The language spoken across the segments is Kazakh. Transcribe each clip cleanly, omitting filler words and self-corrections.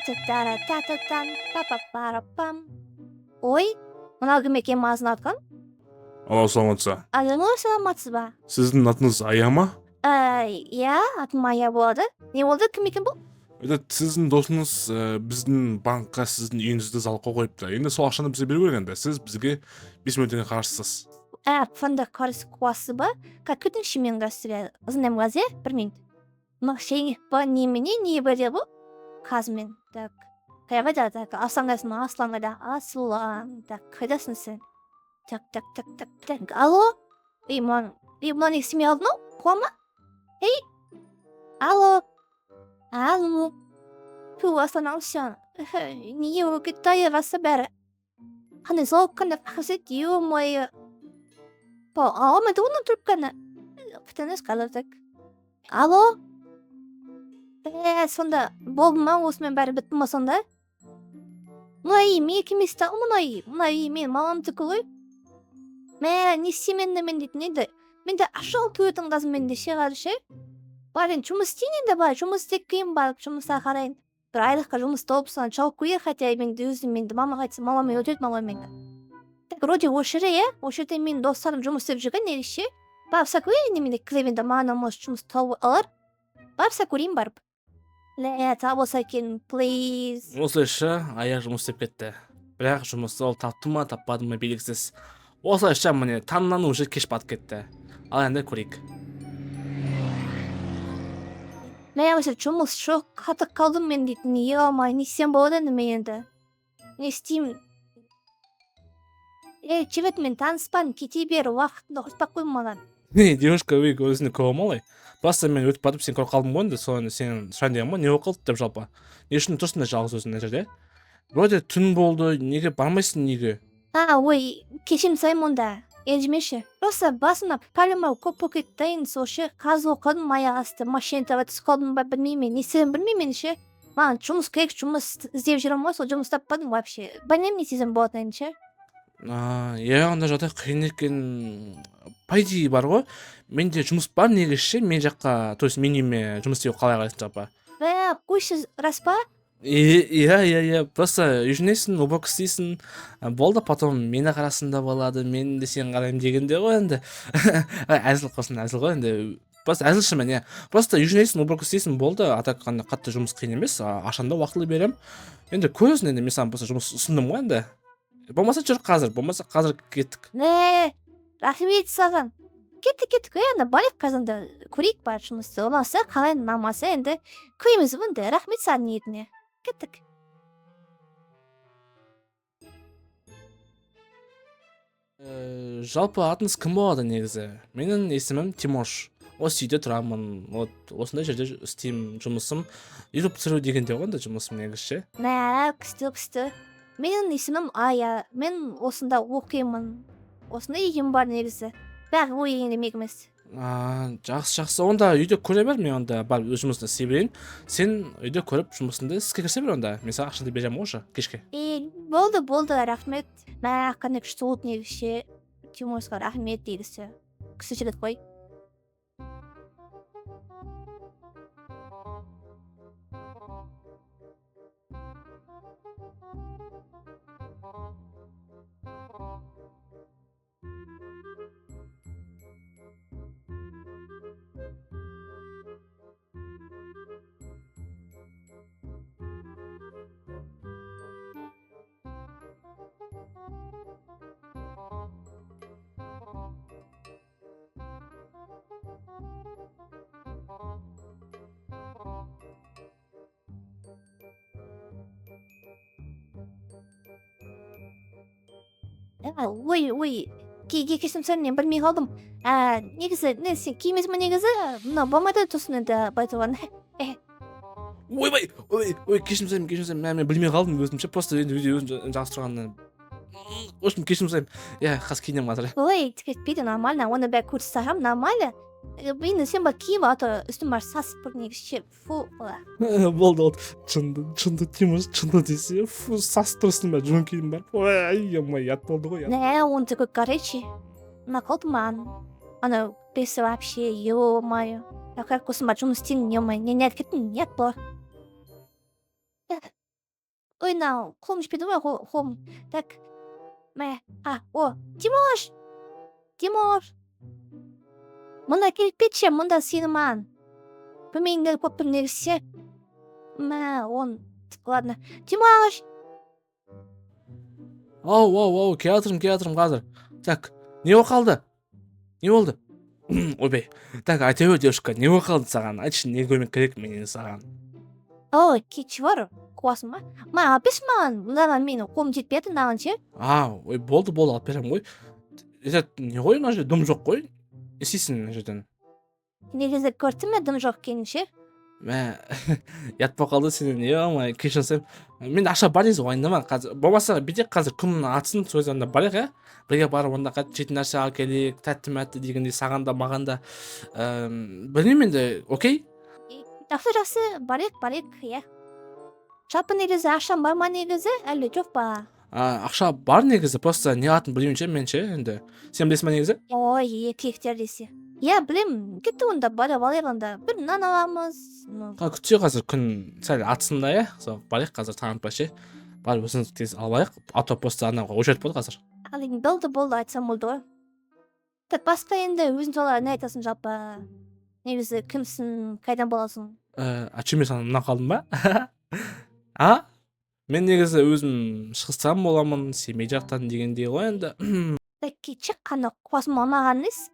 Та-та-та-та-та-тан, па-па-пара-пам. Ой, мынау кім екен мазын атқан? Алло, саламатсыздар. Алло, саламатсыз ба? Сіздің атыңыз Ая ма? Иә, атым Ая болады. Не болды, кім екен бұл? Сіздің досыңыз біздің банкқа сіздің үйіңізді залогқа қойыпты. Енді сол ақшаны бізге беру керек енді. Сіз бізге 5 миллион теңге қарызсыз. Фонда қарыз қуасы ба? Как күтіңші мен ғасыря? Знаем ғазе, бір минут. Мақшайын ба немене, не бәде бұл? Қазмен, так. Қайбада, так, асанғасын, асланғада, аслан, так, қайдасың сен? Так. Алло? Маған естімей алдың ау? Қуама? Алло? Фу, аслан алшан. Неге өкет тайырасы бәрі? Қандай зауып қандай қасет, ё-моё. Мен оны тұрып Птенес қаладық. Алло? Сонда болды ма, осымен бәрі бітті ма сонда? Мұнай, мен кеместі ал мұнай, мен маған түкі ғой. Не істеменді мен дейтін еді. Менде ашал көйтің қазым менде шеғады ше. Барын жұмыс істейін енді бар, жұмыс істеп кейін барып жұмысқа қарайын. Бір айлыққа жұмыс тауып соң чауып қойы, хотя менде мама қайтсы, мамамен өтеді мамамен. Так, вроде ошыры, ошырды мен достарым жұмыс істеп жүрген ерекше. Барса көрейін менде клевенде маған может жұмыс тауып алар. Барса көрейін барып. Табылса екен, плиз. Осылайша Ая жұмыс істеп кетті. Бірақ жұмысты ол тапты ма, таппады ма белгісіз. Осылайша міне таңнан уже кеш батып кетті. Ал енді көрейік. Осы жұмыс жоқ, қатық қалдым мен дейтін, ё-май, не істем болады енді мен енді. Не істеймін? Жігіт мен таныспадым, кете бер, уақытында құртпақ қойым маған. Девушка өзіне көмалай. Просто мен өтіп батып сен көріп қалдым ғой енді, соны сен сұрайын деген ба, не болып қалды деп жалпы. Не үшін тұрсың да жалғыз өзің мына жерде? Вроде түн болды, неге бармайсың неге? Ой, кешірім сұраймын онда. Ренжімеші. Просто басымда проблема көп болып кетті, сошы қазы оқыдым, аяқ асты, машина табады, қалдым ба білмеймін, не істедім білмеймін ше. Маған жұмыс керек, жұмыс іздеп жүрмін ғой, сол жұмыс таппадым вообще. Білмеймін не істесем болатынын ше. Онда жағдай қиын екен. По идее бар ғой. Менде жұмыс бар негізі, мен жаққа, то есть мен үйіме жұмыс істеу қалай қарайсың жалпы? Қойшы, рас па? Иә, просто үйінесің, уборка істейсің, болды, потом мені қарасың да болады, мен де сен қараймын дегенде ғой енді. Әзіл ғой енді. Просто әзілшімен, иә. Просто үйінесің, уборка істейсің, болды, атак қатты жұмыс қиын емес, ашанда уақытылы берем. Енді көресің енді, мен саған просто жұмыс ұсындым ғой енді. Болмаса жүр қазір, болмаса қазір кеттік. Рахмет саған. Кеттік, енді барайық қазанда көрейік бар жұмысты. Оласа қалай намаса енді көреміз бұнды. Рахмет саған ниетіне. Кеттік. Жалпы атыңыз кім болады негізі? Менің есімім Тимош. Осы үйде тұрамын. Осындай жерде істеймін жұмысым. YouTube түсіру дегенде ғой жұмысым негізі. Күшті. Менің есімім Ая. Мен осында оқимын. Осында егем бар негізі. Бәрі ой егенде мегіміз. Жақсы. Онда үйде көре бер, мен онда бар өз жұмысына істей берейін. Сен үйде көріп жұмысыңды іске кірісе бер онда. Мен саған ақшаңды беремін ғой кешке. Болды, рахмет. Қандай күшті болды негізі. Тимошқа рахмет дегісі. Күшті жігіт қой. Ой, кешірім сұраймын, мен білмей қалдым. Негізі, сен киіміз ме негізі? Мына болмайды тұрсын енді байтуған. Ой, кешірім сұраймын, мен білмей қалдым өзімше, просто енді өзім жақсы тұрғаннан. В общем, кешірім сұраймын. Қазір киінем қазір. Ой, кетпейді, нормально, оны бәрі көрсетсағам, нормально. Енді сен бар киіп, аты үстім бар сасып бір негізше, фу, ола. Болды. Чынды Тимош, чынды десе, фу, сасып тұрсын ба, жон киім бар. Ой, ят болды ғой. Он такой горячий. Наколды маған. Ана, бесі вообще, ё-моё. Как көсім бар жұмыс істейін, ё-моё, не әткеттің, нет бұл. oyuna kolum жетпеді ғой қолым. Так. Мә. О, Тимош. Тимош. Мында келіп кетші, мында сені маған. Көмейін келіп қойып тұр негізі. Мә, ладно. Тимош. Оу, келатырмын қазір. Так, не болып қалды? Не болды? Ойбай. Так, айта бер, девушка, не болып қалды саған? Айтшы, не көмек керек менен саған? Ой, чего? Қуасың ба? Алып берші маған. Мынаған менің қолым жетпеді, мынаған ше. Ой, болды, алып беремін ғой. Не ғой, мына жерде дым жоқ қой. Не істейсің мына жерден? Негізі көрдің бе дым жоқ екенін ше? Мә, ұят болып қалды сенен, ей кешірсем. Менде ақша бар негізі, уайымдама. Қазір болмаса бүйтейік, қазір күн атсын, сол жерде барайық, иә? Бірге барып онда жейтін нәрсе алып келейік, тәтті дегендей, саған да маған да. Білмеймін енді, окей? Жақсы, барайық, иә. Жалпы негізі ақшам бар ма негізі, әлі жоқ па? Ақша бар негізі, просто не алатынын білмеймін ше, мен ше, енді. Сен білесің ба негізі? Ой, киіктер десе. Иә, білем, кетті онда барып алайық онда. Bir нан аламыз. Күтсе қазір күн сәл атсын да, иә? Сол барайық қазір таңатпай ше. Барып өзіміз тез алайық. А то просто анауға өшіріп болды қазір. Болды, айтсам болды ғой. Так, басқа енді өзің солай не айтасың жалпы? Негізі кімсің, қайдан боласың? Мен саған мына қалдым ба? Мен негізі өзім шығыстан боламын, семей жақтан дегендей ғой енді. Так, шық қана қуасың маған нес?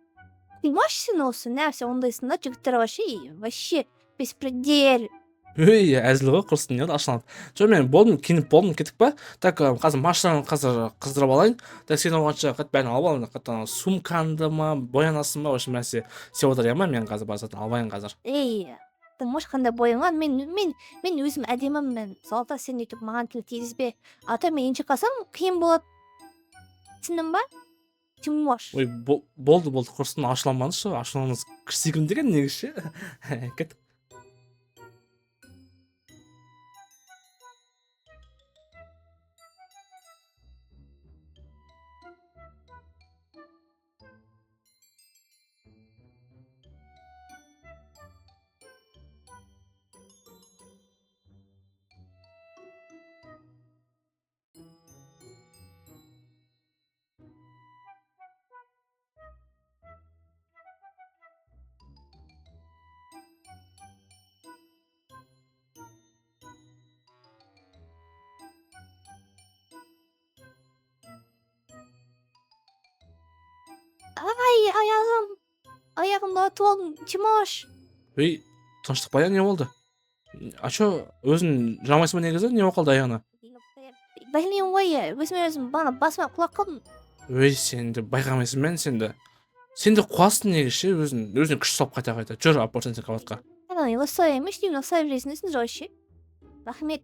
Қимашсың осы, нәрсе ондайсың да, жігіттер вообще беспредел. Өй, әзіл ғой, құрсын не ашылады. Жоқ, мен киініп болдым, кеттік па? Так, қазір машинаны қазір қыздырып алайын. Так, сен оғанша бәрін алып алайын. Сумкаңды ма, боянасың ба, осы нәрсе сен отыр ма, мен қазір барсатын алайын қазір. Ты можешь қандай бояңған? Мен өзім әдемім, мен салта сен өйтіп маған тіл тигізбе. Ата мен енші қалсам қиын болады. Түсіндің ба? Тимош. Ой, болды, құрсын ашыламаңызшы, ашыламаңыз кірсегім деген негізі ше. Кет. Ай, аяғымда толдым, Тимош. Өй, тыныштық ба, не болды? Чо, өзің жамайсың ба негізі, не болып қалды аяғына? Білмеймін ғой, өзім басыма құлап қалдым. Өй, сенді байқамайсың мен сенді. Сенді қуасың негізі ше, өзіне күш салып қайта. Жүр, алып барсың сен қабатқа. Осылай емес, деймін, осылай білесің жоқ ше. Рахмет.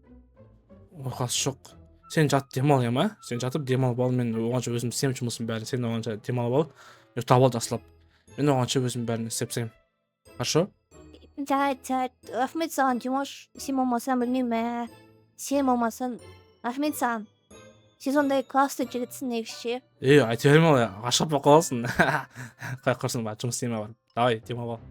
Оқасы жоқ. Сен жат демал, ма? Сен жатып демалып ал, мен оғанша өзім істеймін жұмысын бәрін. Сен оғанша демалып ал, ұйықтап ал жасылап. Мен оғанша өзім бәрін істеп тастаймын. Хорошо? Рахмет саған, Тимош. Сен болмасаң білмеймін, сен болмасаң. Рахмет саған. Сен сондай классты жігітсің негізі. Айта берме ал, ғашық болып қаласың. Қай құрсын ба, жұмыс істейме бар. Давай, демалып ал.